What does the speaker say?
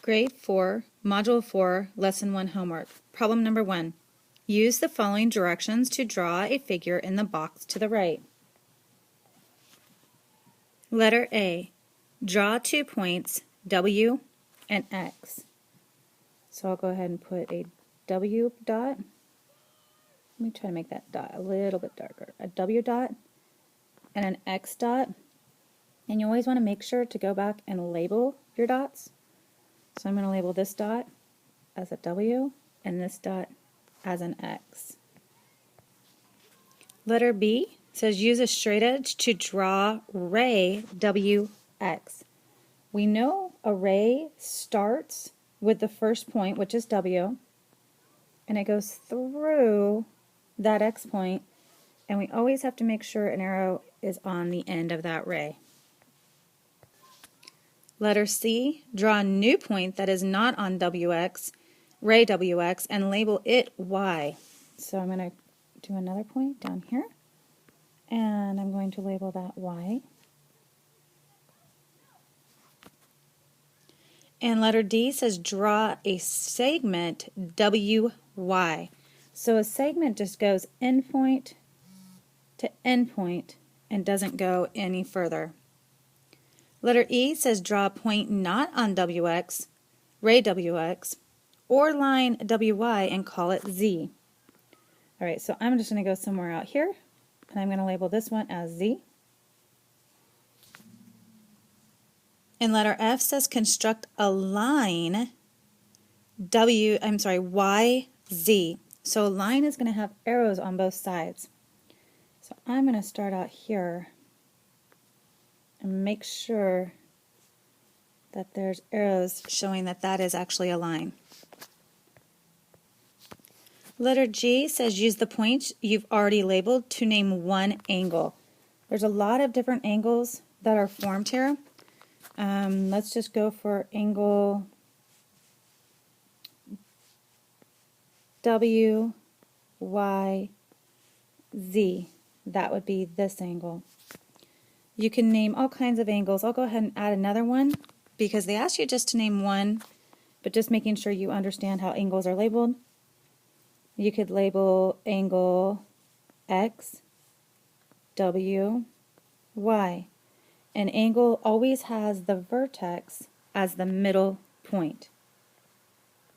Grade 4, Module 4, Lesson 1 homework. Problem number 1. Use the following directions to draw a figure in the box to the right. Letter A. Draw 2 points, W and X. So I'll go ahead and put a W dot. Let me try to make that dot a little bit darker. A W dot and an X dot. And you always want to make sure to go back and label your dots. So I'm going to label this dot as a W and this dot as an X. Letter B says use a straight edge to draw ray WX. We know a ray starts with the first point, which is W, and it goes through that X point, and we always have to make sure an arrow is on the end of that ray. Letter C, draw a new point that is not on WX, ray WX, and label it Y. So I'm going to do another point down here, and I'm going to label that Y. And letter D says draw a segment WY. So a segment just goes endpoint to endpoint and doesn't go any further. Letter E says draw a point not on WX, ray WX, or line WY and call it Z. Alright, so I'm just going to go somewhere out here, and I'm going to label this one as Z. And letter F says construct a line YZ. So a line is going to have arrows on both sides. So I'm going to start out here and make sure that there's arrows showing that that is actually a line. Letter G says use the points you've already labeled to name one angle. There's a lot of different angles that are formed here. Let's just go for angle WYZ. That would be this angle. You can name all kinds of angles. I'll go ahead and add another one because they asked you just to name one, but just making sure you understand how angles are labeled. You could label angle X, W, Y. An angle always has the vertex as the middle point.